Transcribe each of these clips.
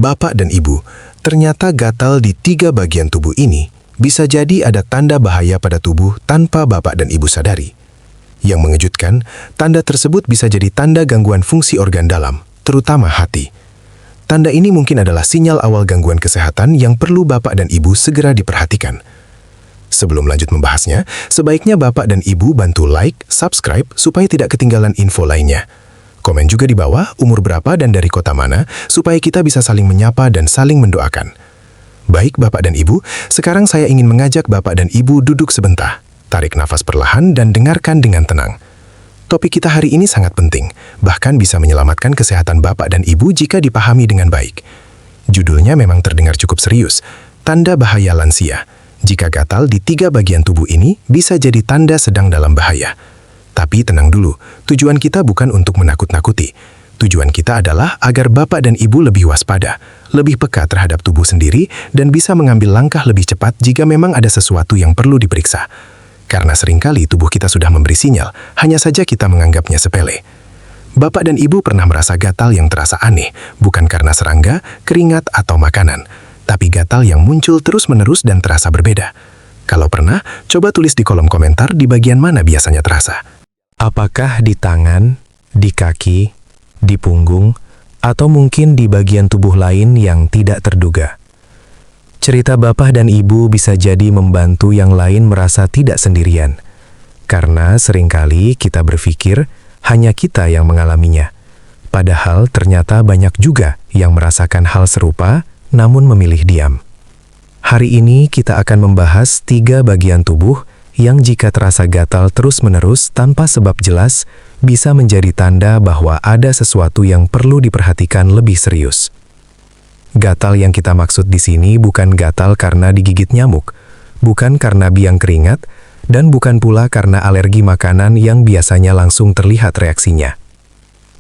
Bapak dan Ibu, ternyata gatal di 3 bagian tubuh ini bisa jadi ada tanda bahaya pada tubuh tanpa Bapak dan Ibu sadari. Yang mengejutkan, tanda tersebut bisa jadi tanda gangguan fungsi organ dalam, terutama hati. Tanda ini mungkin adalah sinyal awal gangguan kesehatan yang perlu Bapak dan Ibu segera diperhatikan. Sebelum lanjut membahasnya, sebaiknya Bapak dan Ibu bantu like, subscribe supaya tidak ketinggalan info lainnya. Komen juga di bawah umur berapa dan dari kota mana, supaya kita bisa saling menyapa dan saling mendoakan. Baik Bapak dan Ibu, sekarang saya ingin mengajak Bapak dan Ibu duduk sebentar. Tarik nafas perlahan dan dengarkan dengan tenang. Topik kita hari ini sangat penting, bahkan bisa menyelamatkan kesehatan Bapak dan Ibu jika dipahami dengan baik. Judulnya memang terdengar cukup serius, tanda bahaya lansia. Jika gatal di 3 bagian tubuh ini, bisa jadi tanda sedang dalam bahaya. Tapi tenang dulu, tujuan kita bukan untuk menakut-nakuti. Tujuan kita adalah agar Bapak dan Ibu lebih waspada, lebih peka terhadap tubuh sendiri, dan bisa mengambil langkah lebih cepat jika memang ada sesuatu yang perlu diperiksa. Karena seringkali tubuh kita sudah memberi sinyal, hanya saja kita menganggapnya sepele. Bapak dan Ibu pernah merasa gatal yang terasa aneh, bukan karena serangga, keringat, atau makanan, tapi gatal yang muncul terus-menerus dan terasa berbeda. Kalau pernah, coba tulis di kolom komentar di bagian mana biasanya terasa. Apakah di tangan, di kaki, di punggung, atau mungkin di bagian tubuh lain yang tidak terduga? Cerita Bapak dan Ibu bisa jadi membantu yang lain merasa tidak sendirian. Karena seringkali kita berpikir hanya kita yang mengalaminya. Padahal ternyata banyak juga yang merasakan hal serupa namun memilih diam. Hari ini kita akan membahas 3 bagian tubuh yang jika terasa gatal terus-menerus tanpa sebab jelas bisa menjadi tanda bahwa ada sesuatu yang perlu diperhatikan lebih serius. Gatal yang kita maksud di sini bukan gatal karena digigit nyamuk, bukan karena biang keringat, dan bukan pula karena alergi makanan yang biasanya langsung terlihat reaksinya.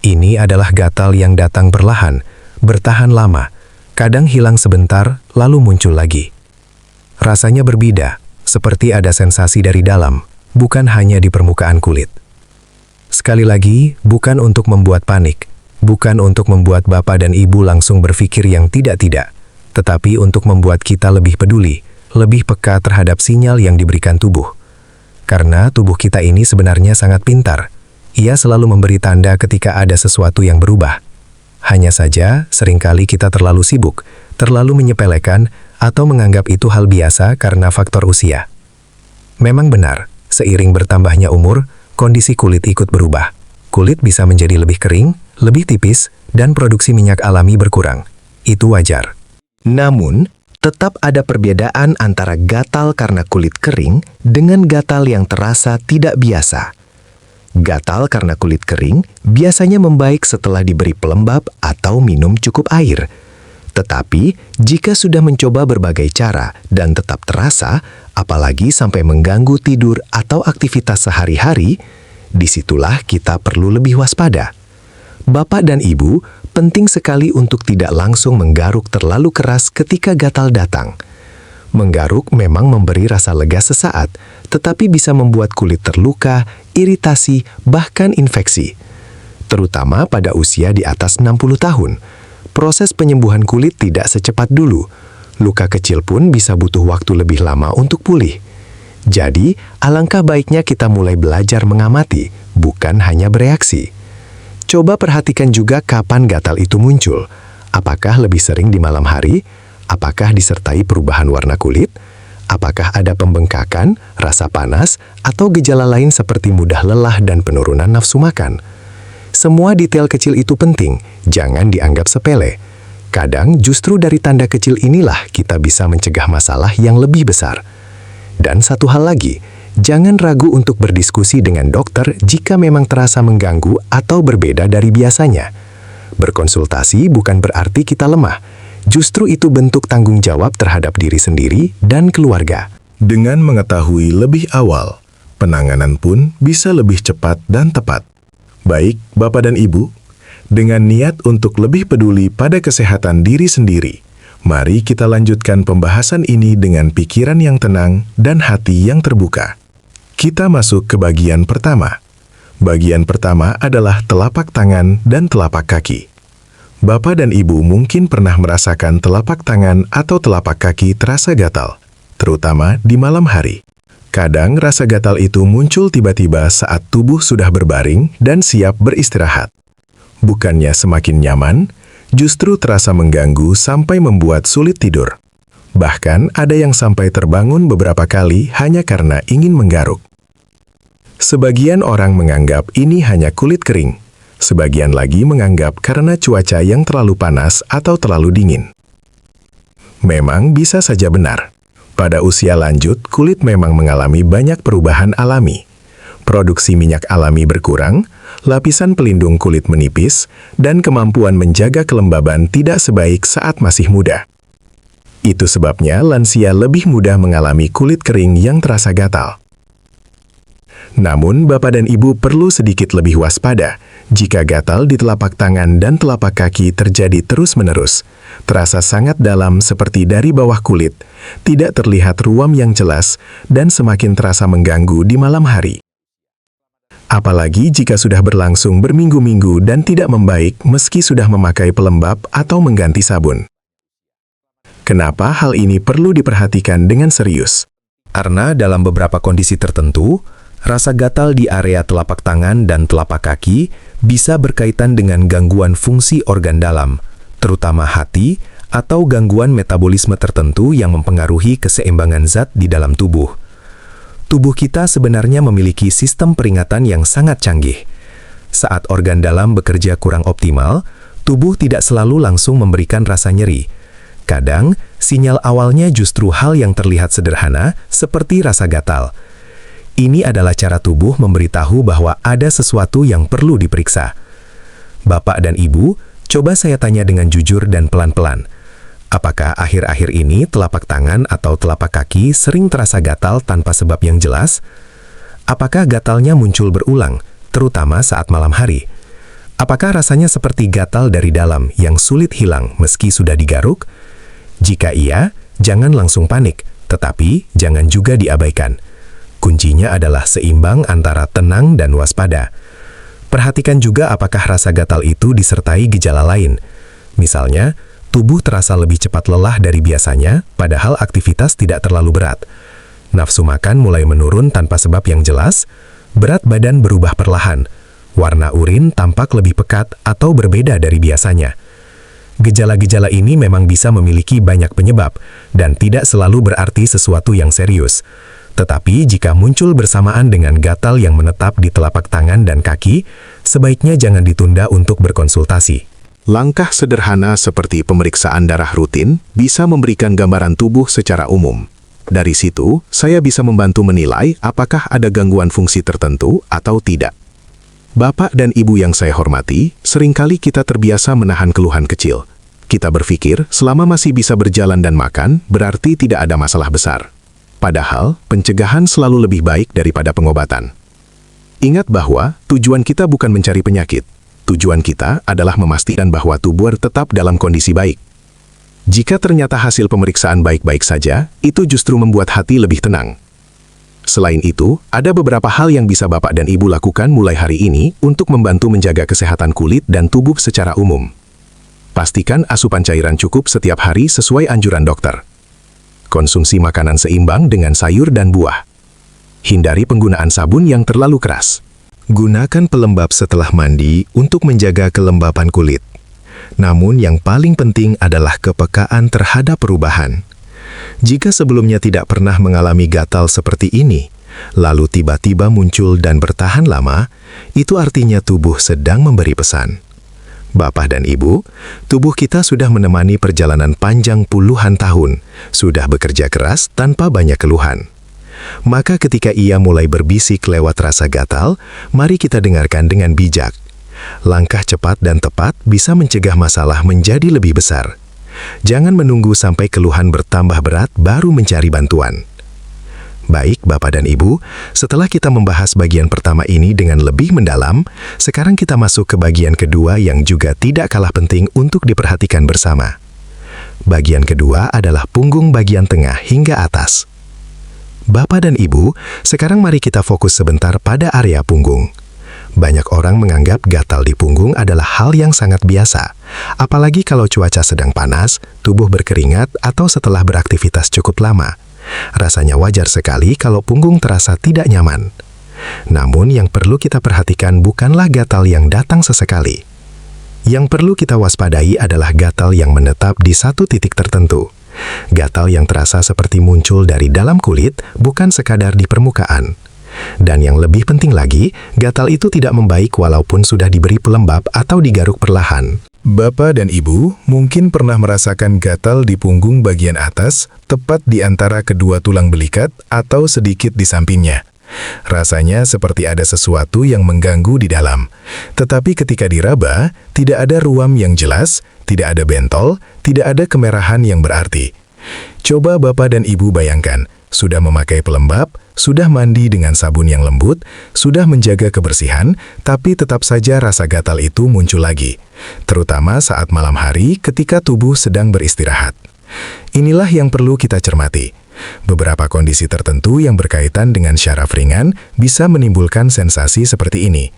Ini adalah gatal yang datang perlahan, bertahan lama, kadang hilang sebentar, lalu muncul lagi. Rasanya berbeda, seperti ada sensasi dari dalam, bukan hanya di permukaan kulit. Sekali lagi, bukan untuk membuat panik, bukan untuk membuat Bapak dan Ibu langsung berpikir yang tidak-tidak, tetapi untuk membuat kita lebih peduli, lebih peka terhadap sinyal yang diberikan tubuh. Karena tubuh kita ini sebenarnya sangat pintar. Ia selalu memberi tanda ketika ada sesuatu yang berubah. Hanya saja, seringkali kita terlalu sibuk, terlalu menyepelekan, atau menganggap itu hal biasa karena faktor usia. Memang benar, seiring bertambahnya umur, kondisi kulit ikut berubah. Kulit bisa menjadi lebih kering, lebih tipis, dan produksi minyak alami berkurang. Itu wajar. Namun, tetap ada perbedaan antara gatal karena kulit kering dengan gatal yang terasa tidak biasa. Gatal karena kulit kering biasanya membaik setelah diberi pelembab atau minum cukup air. Tetapi, jika sudah mencoba berbagai cara dan tetap terasa, apalagi sampai mengganggu tidur atau aktivitas sehari-hari, disitulah kita perlu lebih waspada. Bapak dan Ibu, penting sekali untuk tidak langsung menggaruk terlalu keras ketika gatal datang. Menggaruk memang memberi rasa lega sesaat, tetapi bisa membuat kulit terluka, iritasi, bahkan infeksi. Terutama pada usia di atas 60 tahun. Proses penyembuhan kulit tidak secepat dulu. Luka kecil pun bisa butuh waktu lebih lama untuk pulih. Jadi, alangkah baiknya kita mulai belajar mengamati, bukan hanya bereaksi. Coba perhatikan juga kapan gatal itu muncul. Apakah lebih sering di malam hari? Apakah disertai perubahan warna kulit? Apakah ada pembengkakan, rasa panas, atau gejala lain seperti mudah lelah dan penurunan nafsu makan? Semua detail kecil itu penting, jangan dianggap sepele. Kadang justru dari tanda kecil inilah kita bisa mencegah masalah yang lebih besar. Dan satu hal lagi, jangan ragu untuk berdiskusi dengan dokter jika memang terasa mengganggu atau berbeda dari biasanya. Berkonsultasi bukan berarti kita lemah, justru itu bentuk tanggung jawab terhadap diri sendiri dan keluarga. Dengan mengetahui lebih awal, penanganan pun bisa lebih cepat dan tepat. Baik, Bapak dan Ibu, dengan niat untuk lebih peduli pada kesehatan diri sendiri, mari kita lanjutkan pembahasan ini dengan pikiran yang tenang dan hati yang terbuka. Kita masuk ke bagian pertama. Bagian pertama adalah telapak tangan dan telapak kaki. Bapak dan Ibu mungkin pernah merasakan telapak tangan atau telapak kaki terasa gatal, terutama di malam hari. Kadang rasa gatal itu muncul tiba-tiba saat tubuh sudah berbaring dan siap beristirahat. Bukannya semakin nyaman, justru terasa mengganggu sampai membuat sulit tidur. Bahkan ada yang sampai terbangun beberapa kali hanya karena ingin menggaruk. Sebagian orang menganggap ini hanya kulit kering. Sebagian lagi menganggap karena cuaca yang terlalu panas atau terlalu dingin. Memang bisa saja benar. Pada usia lanjut, kulit memang mengalami banyak perubahan alami. Produksi minyak alami berkurang, lapisan pelindung kulit menipis, dan kemampuan menjaga kelembaban tidak sebaik saat masih muda. Itu sebabnya lansia lebih mudah mengalami kulit kering yang terasa gatal. Namun, Bapak dan Ibu perlu sedikit lebih waspada jika gatal di telapak tangan dan telapak kaki terjadi terus-menerus, terasa sangat dalam seperti dari bawah kulit, tidak terlihat ruam yang jelas, dan semakin terasa mengganggu di malam hari. Apalagi jika sudah berlangsung berminggu-minggu dan tidak membaik meski sudah memakai pelembab atau mengganti sabun. Kenapa hal ini perlu diperhatikan dengan serius? Karena dalam beberapa kondisi tertentu, rasa gatal di area telapak tangan dan telapak kaki bisa berkaitan dengan gangguan fungsi organ dalam, terutama hati atau gangguan metabolisme tertentu yang mempengaruhi keseimbangan zat di dalam tubuh. Tubuh kita sebenarnya memiliki sistem peringatan yang sangat canggih. Saat organ dalam bekerja kurang optimal, tubuh tidak selalu langsung memberikan rasa nyeri. Kadang, sinyal awalnya justru hal yang terlihat sederhana seperti rasa gatal. Ini adalah cara tubuh memberitahu bahwa ada sesuatu yang perlu diperiksa. Bapak dan Ibu, coba saya tanya dengan jujur dan pelan-pelan. Apakah akhir-akhir ini telapak tangan atau telapak kaki sering terasa gatal tanpa sebab yang jelas? Apakah gatalnya muncul berulang, terutama saat malam hari? Apakah rasanya seperti gatal dari dalam yang sulit hilang meski sudah digaruk? Jika iya, jangan langsung panik, tetapi jangan juga diabaikan. Kuncinya adalah seimbang antara tenang dan waspada. Perhatikan juga apakah rasa gatal itu disertai gejala lain. Misalnya, tubuh terasa lebih cepat lelah dari biasanya, padahal aktivitas tidak terlalu berat. Nafsu makan mulai menurun tanpa sebab yang jelas, berat badan berubah perlahan, warna urin tampak lebih pekat atau berbeda dari biasanya. Gejala-gejala ini memang bisa memiliki banyak penyebab, dan tidak selalu berarti sesuatu yang serius. Tetapi jika muncul bersamaan dengan gatal yang menetap di telapak tangan dan kaki, sebaiknya jangan ditunda untuk berkonsultasi. Langkah sederhana seperti pemeriksaan darah rutin bisa memberikan gambaran tubuh secara umum. Dari situ, saya bisa membantu menilai apakah ada gangguan fungsi tertentu atau tidak. Bapak dan Ibu yang saya hormati, seringkali kita terbiasa menahan keluhan kecil. Kita berpikir selama masih bisa berjalan dan makan, berarti tidak ada masalah besar. Padahal, pencegahan selalu lebih baik daripada pengobatan. Ingat bahwa tujuan kita bukan mencari penyakit. Tujuan kita adalah memastikan bahwa tubuh tetap dalam kondisi baik. Jika ternyata hasil pemeriksaan baik-baik saja, itu justru membuat hati lebih tenang. Selain itu, ada beberapa hal yang bisa Bapak dan Ibu lakukan mulai hari ini untuk membantu menjaga kesehatan kulit dan tubuh secara umum. Pastikan asupan cairan cukup setiap hari sesuai anjuran dokter. Konsumsi makanan seimbang dengan sayur dan buah. Hindari penggunaan sabun yang terlalu keras. Gunakan pelembab setelah mandi untuk menjaga kelembapan kulit. Namun yang paling penting adalah kepekaan terhadap perubahan. Jika sebelumnya tidak pernah mengalami gatal seperti ini, lalu tiba-tiba muncul dan bertahan lama, itu artinya tubuh sedang memberi pesan. Bapak dan Ibu, tubuh kita sudah menemani perjalanan panjang puluhan tahun, sudah bekerja keras tanpa banyak keluhan. Maka ketika ia mulai berbisik lewat rasa gatal, mari kita dengarkan dengan bijak. Langkah cepat dan tepat bisa mencegah masalah menjadi lebih besar. Jangan menunggu sampai keluhan bertambah berat baru mencari bantuan. Baik, Bapak dan Ibu, setelah kita membahas bagian pertama ini dengan lebih mendalam, sekarang kita masuk ke bagian kedua yang juga tidak kalah penting untuk diperhatikan bersama. Bagian kedua adalah punggung bagian tengah hingga atas. Bapak dan Ibu, sekarang mari kita fokus sebentar pada area punggung. Banyak orang menganggap gatal di punggung adalah hal yang sangat biasa. Apalagi kalau cuaca sedang panas, tubuh berkeringat, atau setelah beraktivitas cukup lama. Rasanya wajar sekali kalau punggung terasa tidak nyaman. Namun yang perlu kita perhatikan bukanlah gatal yang datang sesekali. Yang perlu kita waspadai adalah gatal yang menetap di satu titik tertentu. Gatal yang terasa seperti muncul dari dalam kulit, bukan sekadar di permukaan. Dan yang lebih penting lagi, gatal itu tidak membaik walaupun sudah diberi pelembab atau digaruk perlahan. Bapak dan Ibu mungkin pernah merasakan gatal di punggung bagian atas, tepat di antara kedua tulang belikat atau sedikit di sampingnya. Rasanya seperti ada sesuatu yang mengganggu di dalam. Tetapi ketika diraba, tidak ada ruam yang jelas, tidak ada bentol, tidak ada kemerahan yang berarti. Coba Bapak dan Ibu bayangkan, sudah memakai pelembab, sudah mandi dengan sabun yang lembut, sudah menjaga kebersihan, tapi tetap saja rasa gatal itu muncul lagi. Terutama saat malam hari ketika tubuh sedang beristirahat. Inilah yang perlu kita cermati. Beberapa kondisi tertentu yang berkaitan dengan syaraf ringan bisa menimbulkan sensasi seperti ini.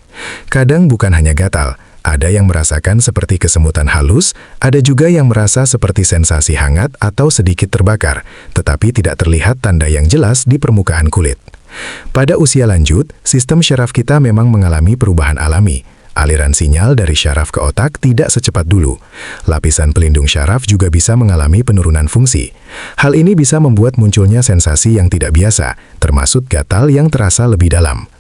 Kadang bukan hanya gatal, ada yang merasakan seperti kesemutan halus, ada juga yang merasa seperti sensasi hangat atau sedikit terbakar, tetapi tidak terlihat tanda yang jelas di permukaan kulit. Pada usia lanjut, sistem syaraf kita memang mengalami perubahan alami. Aliran sinyal dari syaraf ke otak tidak secepat dulu. Lapisan pelindung syaraf juga bisa mengalami penurunan fungsi. Hal ini bisa membuat munculnya sensasi yang tidak biasa, termasuk gatal yang terasa lebih dalam.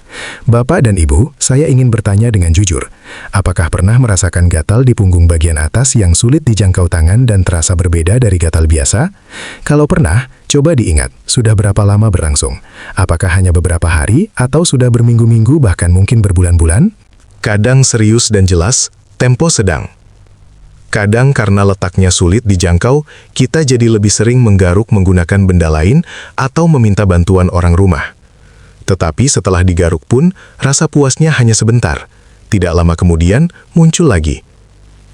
Bapak dan Ibu, saya ingin bertanya dengan jujur. Apakah pernah merasakan gatal di punggung bagian atas yang sulit dijangkau tangan dan terasa berbeda dari gatal biasa? Kalau pernah, coba diingat, sudah berapa lama berlangsung? Apakah hanya beberapa hari atau sudah berminggu-minggu bahkan mungkin berbulan-bulan? Kadang serius dan jelas, tempo sedang. Kadang karena letaknya sulit dijangkau, kita jadi lebih sering menggaruk menggunakan benda lain atau meminta bantuan orang rumah. Tetapi setelah digaruk pun, rasa puasnya hanya sebentar. Tidak lama kemudian, muncul lagi.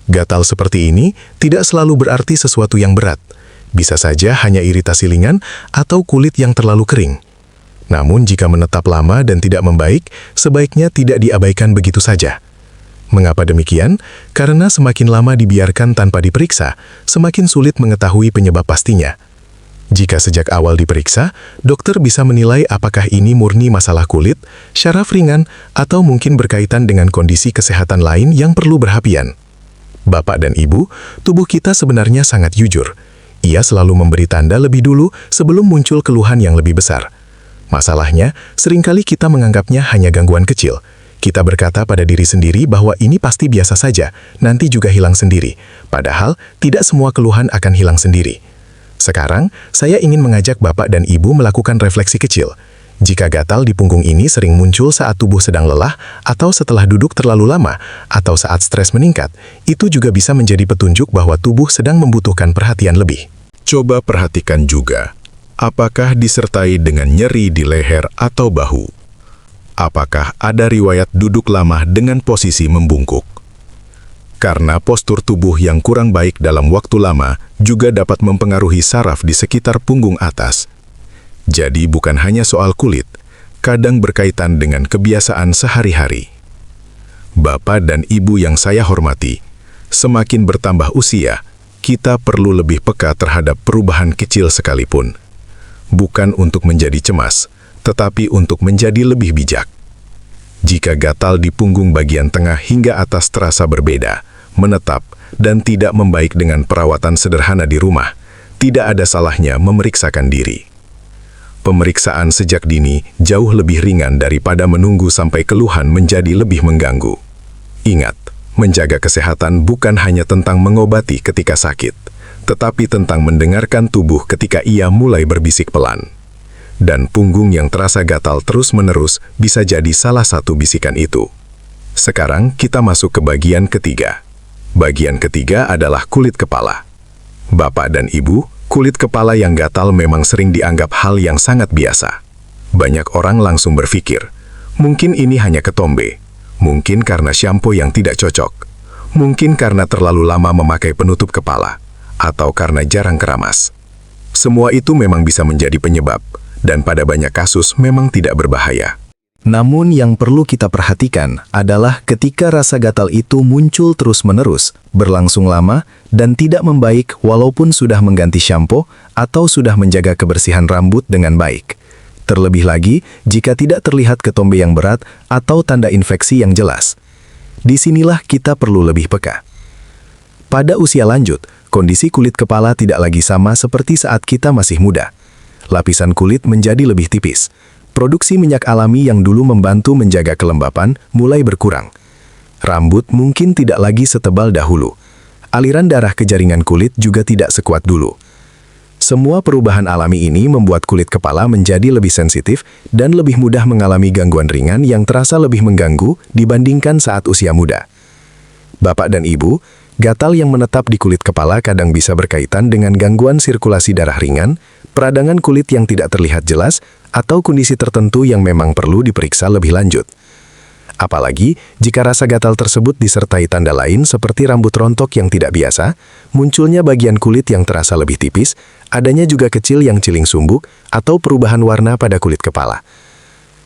Gatal seperti ini tidak selalu berarti sesuatu yang berat. Bisa saja hanya iritasi ringan atau kulit yang terlalu kering. Namun jika menetap lama dan tidak membaik, sebaiknya tidak diabaikan begitu saja. Mengapa demikian? Karena semakin lama dibiarkan tanpa diperiksa, semakin sulit mengetahui penyebab pastinya. Jika sejak awal diperiksa, dokter bisa menilai apakah ini murni masalah kulit, syaraf ringan, atau mungkin berkaitan dengan kondisi kesehatan lain yang perlu perhatian. Bapak dan Ibu, tubuh kita sebenarnya sangat jujur. Ia selalu memberi tanda lebih dulu sebelum muncul keluhan yang lebih besar. Masalahnya, seringkali kita menganggapnya hanya gangguan kecil. Kita berkata pada diri sendiri bahwa ini pasti biasa saja, nanti juga hilang sendiri. Padahal, tidak semua keluhan akan hilang sendiri. Sekarang, saya ingin mengajak Bapak dan Ibu melakukan refleksi kecil. Jika gatal di punggung ini sering muncul saat tubuh sedang lelah, atau setelah duduk terlalu lama, atau saat stres meningkat, itu juga bisa menjadi petunjuk bahwa tubuh sedang membutuhkan perhatian lebih. Coba perhatikan juga, apakah disertai dengan nyeri di leher atau bahu? Apakah ada riwayat duduk lama dengan posisi membungkuk? Karena postur tubuh yang kurang baik dalam waktu lama juga dapat mempengaruhi saraf di sekitar punggung atas. Jadi bukan hanya soal kulit, kadang berkaitan dengan kebiasaan sehari-hari. Bapak dan Ibu yang saya hormati, semakin bertambah usia, kita perlu lebih peka terhadap perubahan kecil sekalipun. Bukan untuk menjadi cemas, tetapi untuk menjadi lebih bijak. Jika gatal di punggung bagian tengah hingga atas terasa berbeda, menetap, dan tidak membaik dengan perawatan sederhana di rumah, tidak ada salahnya memeriksakan diri. Pemeriksaan sejak dini jauh lebih ringan daripada menunggu sampai keluhan menjadi lebih mengganggu. Ingat, menjaga kesehatan bukan hanya tentang mengobati ketika sakit, tetapi tentang mendengarkan tubuh ketika ia mulai berbisik pelan. Dan punggung yang terasa gatal terus-menerus bisa jadi salah satu bisikan itu. Sekarang kita masuk ke bagian ketiga. Bagian ketiga adalah kulit kepala. Bapak dan Ibu, kulit kepala yang gatal memang sering dianggap hal yang sangat biasa. Banyak orang langsung berpikir, mungkin ini hanya ketombe, mungkin karena shampoo yang tidak cocok, mungkin karena terlalu lama memakai penutup kepala, atau karena jarang keramas. Semua itu memang bisa menjadi penyebab, dan pada banyak kasus memang tidak berbahaya. Namun yang perlu kita perhatikan adalah ketika rasa gatal itu muncul terus-menerus, berlangsung lama, dan tidak membaik walaupun sudah mengganti shampoo atau sudah menjaga kebersihan rambut dengan baik. Terlebih lagi, jika tidak terlihat ketombe yang berat atau tanda infeksi yang jelas. Disinilah kita perlu lebih peka. Pada usia lanjut, kondisi kulit kepala tidak lagi sama seperti saat kita masih muda. Lapisan kulit menjadi lebih tipis. Produksi minyak alami yang dulu membantu menjaga kelembapan mulai berkurang. Rambut mungkin tidak lagi setebal dahulu. Aliran darah ke jaringan kulit juga tidak sekuat dulu. Semua perubahan alami ini membuat kulit kepala menjadi lebih sensitif dan lebih mudah mengalami gangguan ringan yang terasa lebih mengganggu dibandingkan saat usia muda. Bapak dan Ibu, gatal yang menetap di kulit kepala kadang bisa berkaitan dengan gangguan sirkulasi darah ringan, peradangan kulit yang tidak terlihat jelas, atau kondisi tertentu yang memang perlu diperiksa lebih lanjut. Apalagi jika rasa gatal tersebut disertai tanda lain seperti rambut rontok yang tidak biasa, munculnya bagian kulit yang terasa lebih tipis, adanya juga kecil yang ciling sumbuk, atau perubahan warna pada kulit kepala.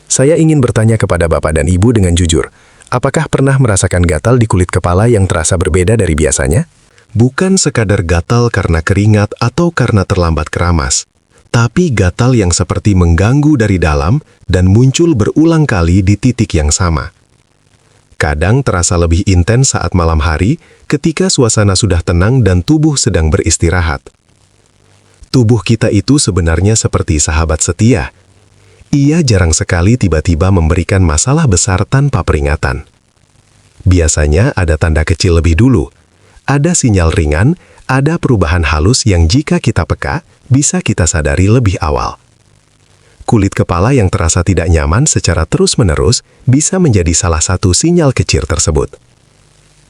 Saya ingin bertanya kepada Bapak dan Ibu dengan jujur, apakah pernah merasakan gatal di kulit kepala yang terasa berbeda dari biasanya? Bukan sekadar gatal karena keringat atau karena terlambat keramas, tapi gatal yang seperti mengganggu dari dalam dan muncul berulang kali di titik yang sama. Kadang terasa lebih intens saat malam hari ketika suasana sudah tenang dan tubuh sedang beristirahat. Tubuh kita itu sebenarnya seperti sahabat setia. Ia jarang sekali tiba-tiba memberikan masalah besar tanpa peringatan. Biasanya ada tanda kecil lebih dulu, ada sinyal ringan, ada perubahan halus yang jika kita peka, bisa kita sadari lebih awal. Kulit kepala yang terasa tidak nyaman secara terus-menerus bisa menjadi salah satu sinyal kecil tersebut.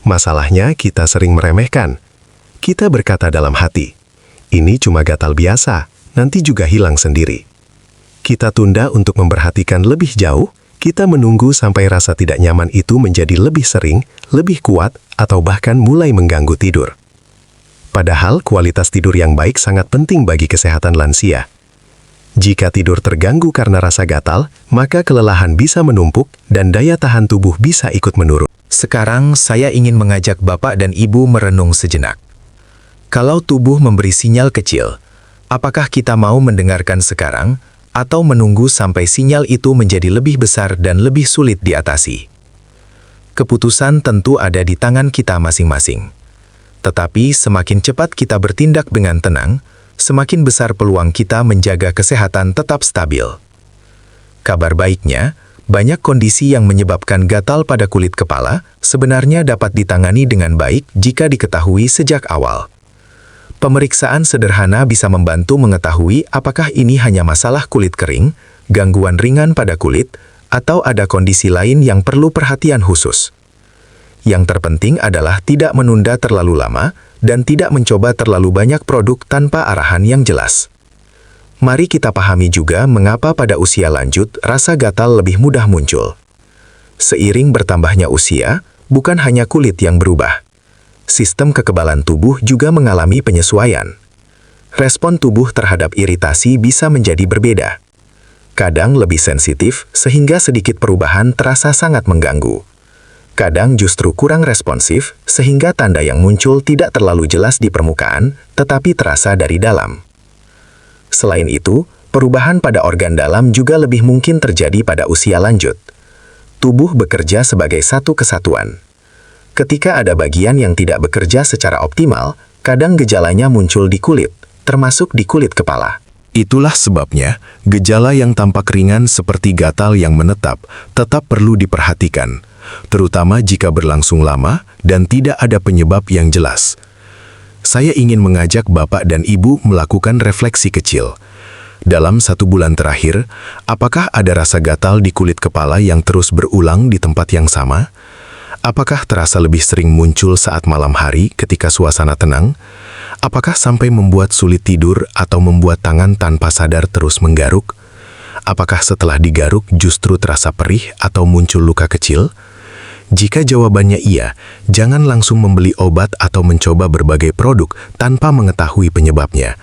Masalahnya kita sering meremehkan. Kita berkata dalam hati, ini cuma gatal biasa, nanti juga hilang sendiri. Kita tunda untuk memperhatikan lebih jauh, kita menunggu sampai rasa tidak nyaman itu menjadi lebih sering, lebih kuat, atau bahkan mulai mengganggu tidur. Padahal kualitas tidur yang baik sangat penting bagi kesehatan lansia. Jika tidur terganggu karena rasa gatal, maka kelelahan bisa menumpuk dan daya tahan tubuh bisa ikut menurun. Sekarang saya ingin mengajak Bapak dan Ibu merenung sejenak. Kalau tubuh memberi sinyal kecil, apakah kita mau mendengarkan sekarang atau menunggu sampai sinyal itu menjadi lebih besar dan lebih sulit diatasi? Keputusan tentu ada di tangan kita masing-masing. Tetapi semakin cepat kita bertindak dengan tenang, semakin besar peluang kita menjaga kesehatan tetap stabil. Kabar baiknya, banyak kondisi yang menyebabkan gatal pada kulit kepala sebenarnya dapat ditangani dengan baik jika diketahui sejak awal. Pemeriksaan sederhana bisa membantu mengetahui apakah ini hanya masalah kulit kering, gangguan ringan pada kulit, atau ada kondisi lain yang perlu perhatian khusus. Yang terpenting adalah tidak menunda terlalu lama dan tidak mencoba terlalu banyak produk tanpa arahan yang jelas. Mari kita pahami juga mengapa pada usia lanjut rasa gatal lebih mudah muncul. Seiring bertambahnya usia, bukan hanya kulit yang berubah. Sistem kekebalan tubuh juga mengalami penyesuaian. Respon tubuh terhadap iritasi bisa menjadi berbeda. Kadang lebih sensitif sehingga sedikit perubahan terasa sangat mengganggu. Kadang justru kurang responsif sehingga tanda yang muncul tidak terlalu jelas di permukaan, tetapi terasa dari dalam. Selain itu, perubahan pada organ dalam juga lebih mungkin terjadi pada usia lanjut. Tubuh bekerja sebagai satu kesatuan. Ketika ada bagian yang tidak bekerja secara optimal, kadang gejalanya muncul di kulit, termasuk di kulit kepala. Itulah sebabnya, gejala yang tampak ringan seperti gatal yang menetap tetap perlu diperhatikan, terutama jika berlangsung lama dan tidak ada penyebab yang jelas. Saya ingin mengajak Bapak dan Ibu melakukan refleksi kecil. Dalam 1 bulan terakhir, apakah ada rasa gatal di kulit kepala yang terus berulang di tempat yang sama? Apakah terasa lebih sering muncul saat malam hari ketika suasana tenang? Apakah sampai membuat sulit tidur atau membuat tangan tanpa sadar terus menggaruk? Apakah setelah digaruk justru terasa perih atau muncul luka kecil? Jika jawabannya iya, jangan langsung membeli obat atau mencoba berbagai produk tanpa mengetahui penyebabnya.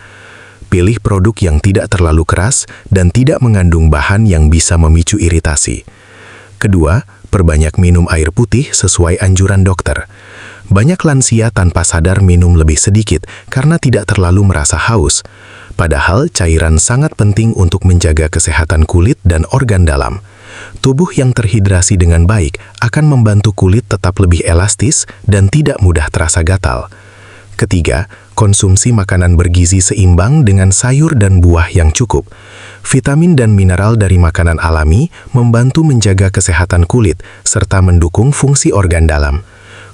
Pilih produk yang tidak terlalu keras dan tidak mengandung bahan yang bisa memicu iritasi. Kedua, perbanyak minum air putih sesuai anjuran dokter. Banyak lansia tanpa sadar minum lebih sedikit karena tidak terlalu merasa haus. Padahal cairan sangat penting untuk menjaga kesehatan kulit dan organ dalam. Tubuh yang terhidrasi dengan baik akan membantu kulit tetap lebih elastis dan tidak mudah terasa gatal. Ketiga, konsumsi makanan bergizi seimbang dengan sayur dan buah yang cukup. Vitamin dan mineral dari makanan alami membantu menjaga kesehatan kulit serta mendukung fungsi organ dalam.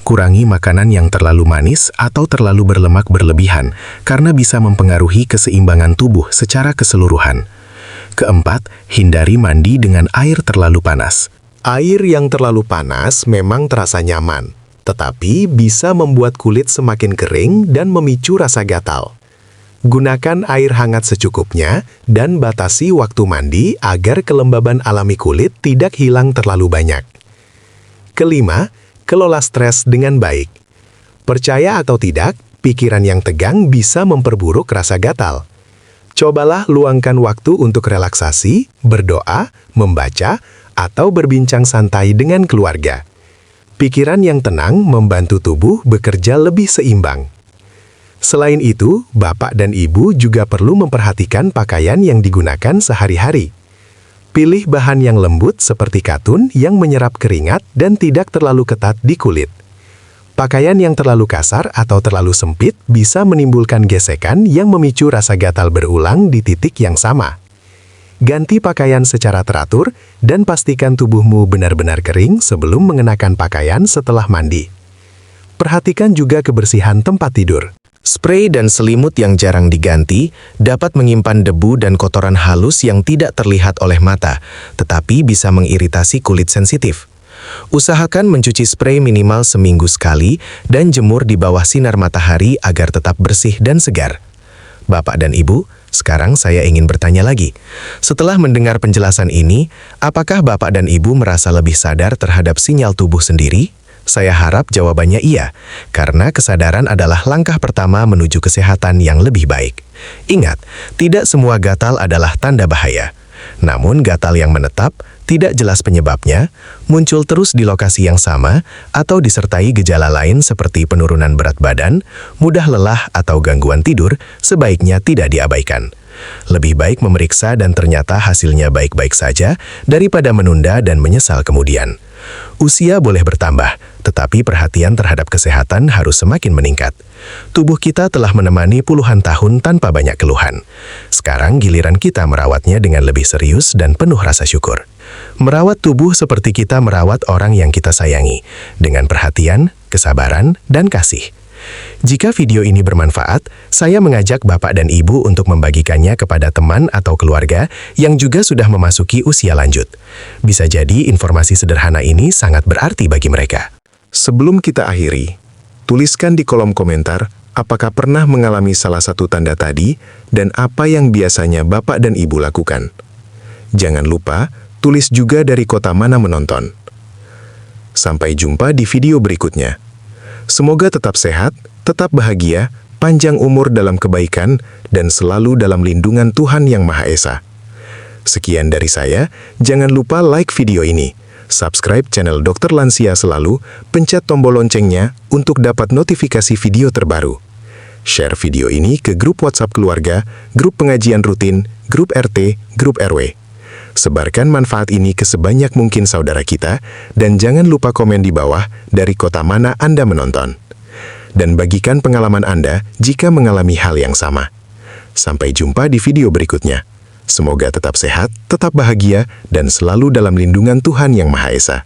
Kurangi makanan yang terlalu manis atau terlalu berlemak berlebihan karena bisa mempengaruhi keseimbangan tubuh secara keseluruhan. Keempat, hindari mandi dengan air terlalu panas. Air yang terlalu panas memang terasa nyaman, tetapi bisa membuat kulit semakin kering dan memicu rasa gatal. Gunakan air hangat secukupnya dan batasi waktu mandi agar kelembaban alami kulit tidak hilang terlalu banyak. Kelima, kelola stres dengan baik. Percaya atau tidak, pikiran yang tegang bisa memperburuk rasa gatal. Cobalah luangkan waktu untuk relaksasi, berdoa, membaca, atau berbincang santai dengan keluarga. Pikiran yang tenang membantu tubuh bekerja lebih seimbang. Selain itu, bapak dan ibu juga perlu memperhatikan pakaian yang digunakan sehari-hari. Pilih bahan yang lembut seperti katun yang menyerap keringat dan tidak terlalu ketat di kulit. Pakaian yang terlalu kasar atau terlalu sempit bisa menimbulkan gesekan yang memicu rasa gatal berulang di titik yang sama. Ganti pakaian secara teratur dan pastikan tubuhmu benar-benar kering sebelum mengenakan pakaian setelah mandi. Perhatikan juga kebersihan tempat tidur. Spray dan selimut yang jarang diganti dapat menyimpan debu dan kotoran halus yang tidak terlihat oleh mata, tetapi bisa mengiritasi kulit sensitif. Usahakan mencuci spray minimal seminggu sekali dan jemur di bawah sinar matahari agar tetap bersih dan segar. Bapak dan Ibu, sekarang saya ingin bertanya lagi. Setelah mendengar penjelasan ini, apakah Bapak dan Ibu merasa lebih sadar terhadap sinyal tubuh sendiri? Saya harap jawabannya iya, karena kesadaran adalah langkah pertama menuju kesehatan yang lebih baik. Ingat, tidak semua gatal adalah tanda bahaya. Namun gatal yang menetap, tidak jelas penyebabnya, muncul terus di lokasi yang sama, atau disertai gejala lain seperti penurunan berat badan, mudah lelah atau gangguan tidur, sebaiknya tidak diabaikan. Lebih baik memeriksa dan ternyata hasilnya baik-baik saja daripada menunda dan menyesal kemudian. Usia boleh bertambah, tetapi perhatian terhadap kesehatan harus semakin meningkat. Tubuh kita telah menemani puluhan tahun tanpa banyak keluhan. Sekarang giliran kita merawatnya dengan lebih serius dan penuh rasa syukur. Merawat tubuh seperti kita merawat orang yang kita sayangi, dengan perhatian, kesabaran, dan kasih. Jika video ini bermanfaat, saya mengajak Bapak dan Ibu untuk membagikannya kepada teman atau keluarga yang juga sudah memasuki usia lanjut. Bisa jadi informasi sederhana ini sangat berarti bagi mereka. Sebelum kita akhiri, tuliskan di kolom komentar apakah pernah mengalami salah satu tanda tadi dan apa yang biasanya Bapak dan Ibu lakukan. Jangan lupa, tulis juga dari kota mana menonton. Sampai jumpa di video berikutnya. Semoga tetap sehat, tetap bahagia, panjang umur dalam kebaikan, dan selalu dalam lindungan Tuhan Yang Maha Esa. Sekian dari saya, jangan lupa like video ini, subscribe channel Dokter Lansia Selalu, pencet tombol loncengnya untuk dapat notifikasi video terbaru. Share video ini ke grup WhatsApp keluarga, grup pengajian rutin, grup RT, grup RW. Sebarkan manfaat ini ke sebanyak mungkin saudara kita, dan jangan lupa komen di bawah dari kota mana Anda menonton. Dan bagikan pengalaman Anda jika mengalami hal yang sama. Sampai jumpa di video berikutnya. Semoga tetap sehat, tetap bahagia, dan selalu dalam lindungan Tuhan Yang Maha Esa.